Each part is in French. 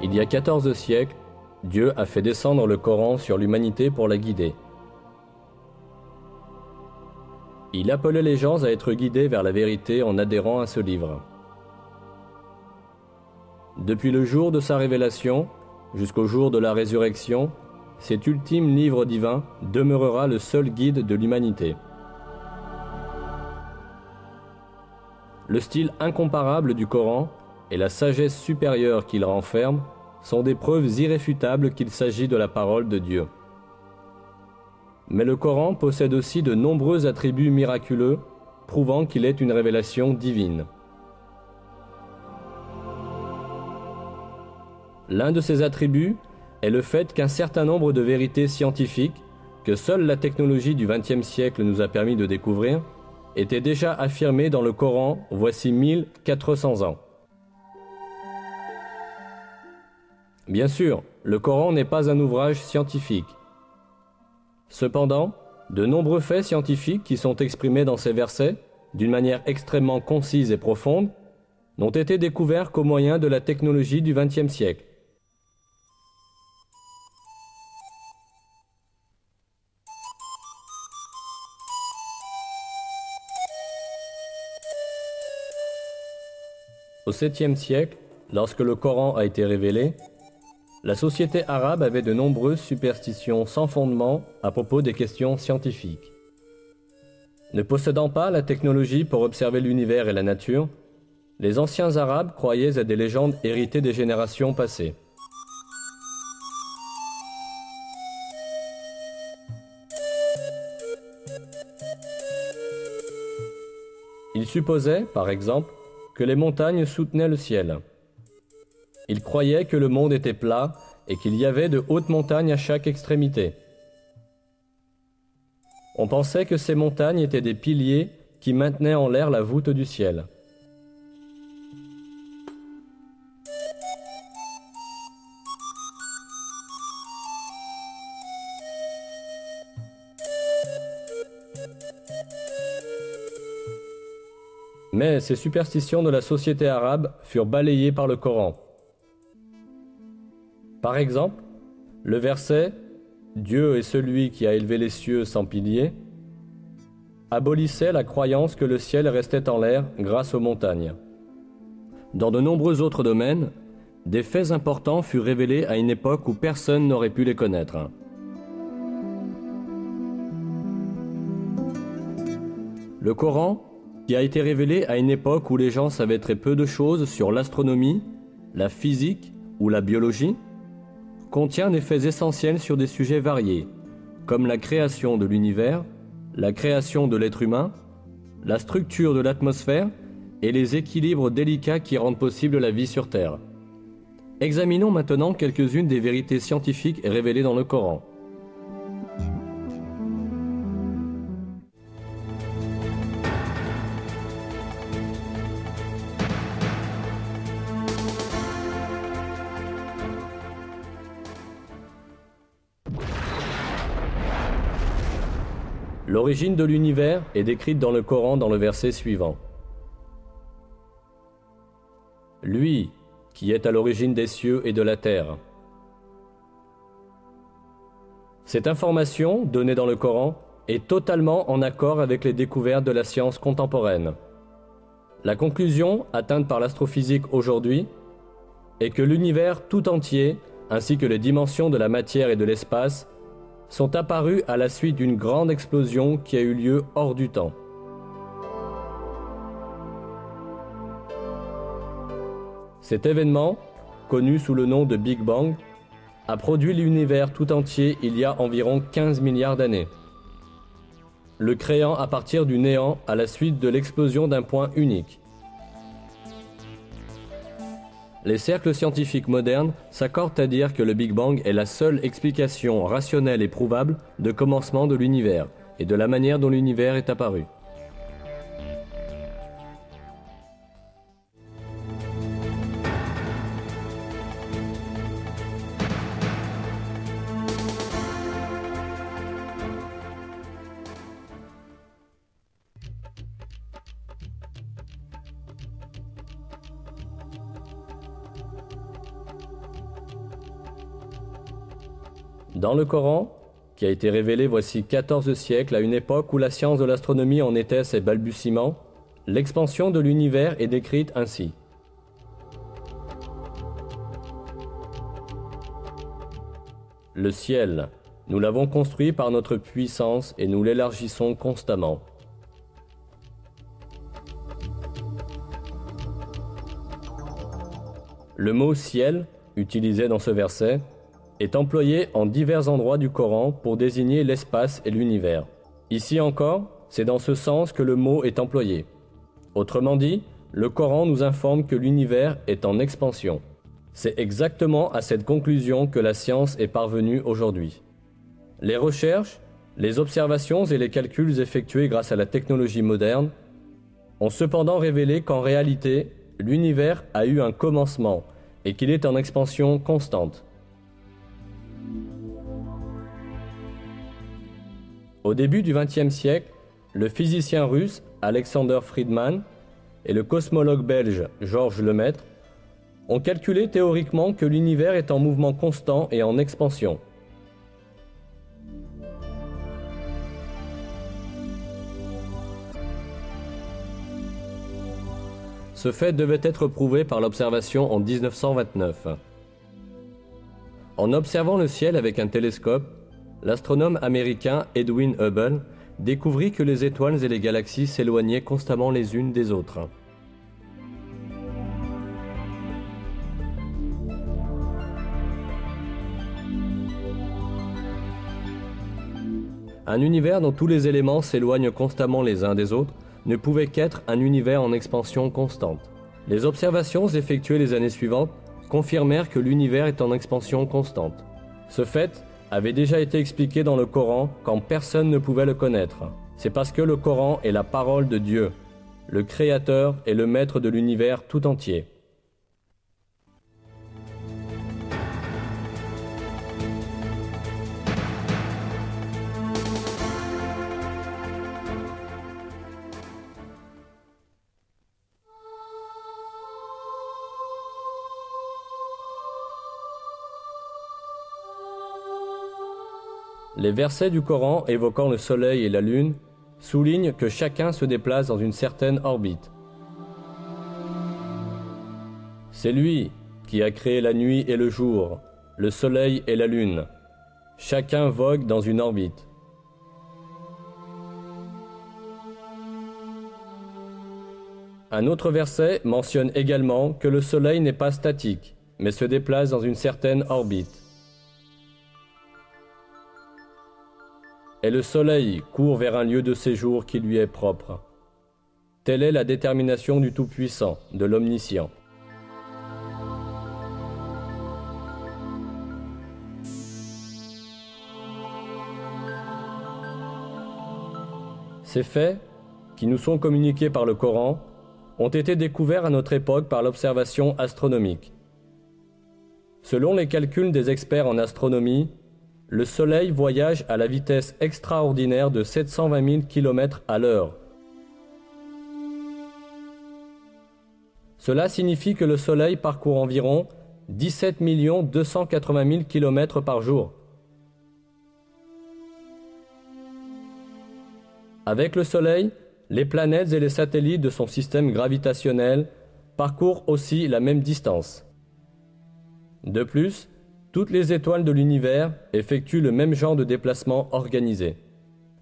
Il y a 14 siècles, Dieu a fait descendre le Coran sur l'humanité pour la guider. Il appelait les gens à être guidés vers la vérité en adhérant à ce livre. Depuis le jour de sa révélation jusqu'au jour de la résurrection, cet ultime livre divin demeurera le seul guide de l'humanité. Le style incomparable du Coran et la sagesse supérieure qu'il renferme sont des preuves irréfutables qu'il s'agit de la parole de Dieu. Mais le Coran possède aussi de nombreux attributs miraculeux, prouvant qu'il est une révélation divine. L'un de ces attributs est le fait qu'un certain nombre de vérités scientifiques, que seule la technologie du XXe siècle nous a permis de découvrir, étaient déjà affirmées dans le Coran voici 1400 ans. Bien sûr, le Coran n'est pas un ouvrage scientifique. Cependant, de nombreux faits scientifiques qui sont exprimés dans ces versets, d'une manière extrêmement concise et profonde, n'ont été découverts qu'au moyen de la technologie du XXe siècle. Au 7e siècle, lorsque le Coran a été révélé, la société arabe avait de nombreuses superstitions sans fondement à propos des questions scientifiques. Ne possédant pas la technologie pour observer l'univers et la nature, les anciens arabes croyaient à des légendes héritées des générations passées. Ils supposaient, par exemple, que les montagnes soutenaient le ciel. Ils croyaient que le monde était plat et qu'il y avait de hautes montagnes à chaque extrémité. On pensait que ces montagnes étaient des piliers qui maintenaient en l'air la voûte du ciel. Mais ces superstitions de la société arabe furent balayées par le Coran. Par exemple, le verset « Dieu est celui qui a élevé les cieux sans piliers » abolissait la croyance que le ciel restait en l'air grâce aux montagnes. Dans de nombreux autres domaines, des faits importants furent révélés à une époque où personne n'aurait pu les connaître. Le Coran, qui a été révélé à une époque où les gens savaient très peu de choses sur l'astronomie, la physique ou la biologie, contient des faits essentiels sur des sujets variés, comme la création de l'univers, la création de l'être humain, la structure de l'atmosphère et les équilibres délicats qui rendent possible la vie sur Terre. Examinons maintenant quelques-unes des vérités scientifiques révélées dans le Coran. L'origine de l'univers est décrite dans le Coran dans le verset suivant. Lui, qui est à l'origine des cieux et de la terre. Cette information, donnée dans le Coran, est totalement en accord avec les découvertes de la science contemporaine. La conclusion, atteinte par l'astrophysique aujourd'hui, est que l'univers tout entier, ainsi que les dimensions de la matière et de l'espace, sont apparus à la suite d'une grande explosion qui a eu lieu hors du temps. Cet événement, connu sous le nom de Big Bang, a produit l'univers tout entier il y a environ 15 milliards d'années, le créant à partir du néant à la suite de l'explosion d'un point unique. Les cercles scientifiques modernes s'accordent à dire que le Big Bang est la seule explication rationnelle et prouvable de commencement de l'univers et de la manière dont l'univers est apparu. Dans le Coran, qui a été révélé voici 14 siècles à une époque où la science de l'astronomie en était à ses balbutiements, l'expansion de l'univers est décrite ainsi. Le ciel, nous l'avons construit par notre puissance et nous l'élargissons constamment. Le mot « ciel », utilisé dans ce verset, est employé en divers endroits du Coran pour désigner l'espace et l'univers. Ici encore, c'est dans ce sens que le mot est employé. Autrement dit, le Coran nous informe que l'univers est en expansion. C'est exactement à cette conclusion que la science est parvenue aujourd'hui. Les recherches, les observations et les calculs effectués grâce à la technologie moderne ont cependant révélé qu'en réalité, l'univers a eu un commencement et qu'il est en expansion constante. Au début du XXe siècle, le physicien russe Alexander Friedmann et le cosmologue belge Georges Lemaître ont calculé théoriquement que l'univers est en mouvement constant et en expansion. Ce fait devait être prouvé par l'observation en 1929. En observant le ciel avec un télescope, l'astronome américain Edwin Hubble découvrit que les étoiles et les galaxies s'éloignaient constamment les unes des autres. Un univers dont tous les éléments s'éloignent constamment les uns des autres ne pouvait qu'être un univers en expansion constante. Les observations effectuées les années suivantes confirmèrent que l'univers est en expansion constante. Ce fait avait déjà été expliqué dans le Coran quand personne ne pouvait le connaître. C'est parce que le Coran est la parole de Dieu, le Créateur et le Maître de l'univers tout entier. Les versets du Coran évoquant le Soleil et la Lune soulignent que chacun se déplace dans une certaine orbite. C'est lui qui a créé la nuit et le jour, le Soleil et la Lune. Chacun vogue dans une orbite. Un autre verset mentionne également que le Soleil n'est pas statique, mais se déplace dans une certaine orbite. Et le Soleil court vers un lieu de séjour qui lui est propre. Telle est la détermination du Tout-Puissant, de l'Omniscient. Ces faits, qui nous sont communiqués par le Coran, ont été découverts à notre époque par l'observation astronomique. Selon les calculs des experts en astronomie, le Soleil voyage à la vitesse extraordinaire de 720 000 km à l'heure. Cela signifie que le Soleil parcourt environ 17 280 000 km par jour. Avec le Soleil, les planètes et les satellites de son système gravitationnel parcourent aussi la même distance. De plus, toutes les étoiles de l'univers effectuent le même genre de déplacement organisé.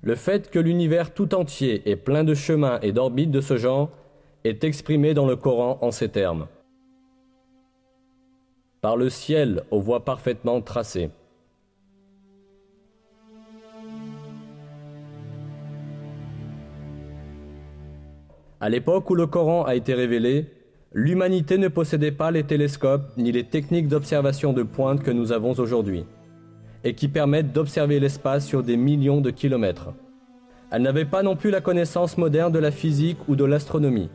Le fait que l'univers tout entier est plein de chemins et d'orbites de ce genre est exprimé dans le Coran en ces termes. Par le ciel aux voies parfaitement tracées. À l'époque où le Coran a été révélé, l'humanité ne possédait pas les télescopes ni les techniques d'observation de pointe que nous avons aujourd'hui, et qui permettent d'observer l'espace sur des millions de kilomètres. Elle n'avait pas non plus la connaissance moderne de la physique ou de l'astronomie.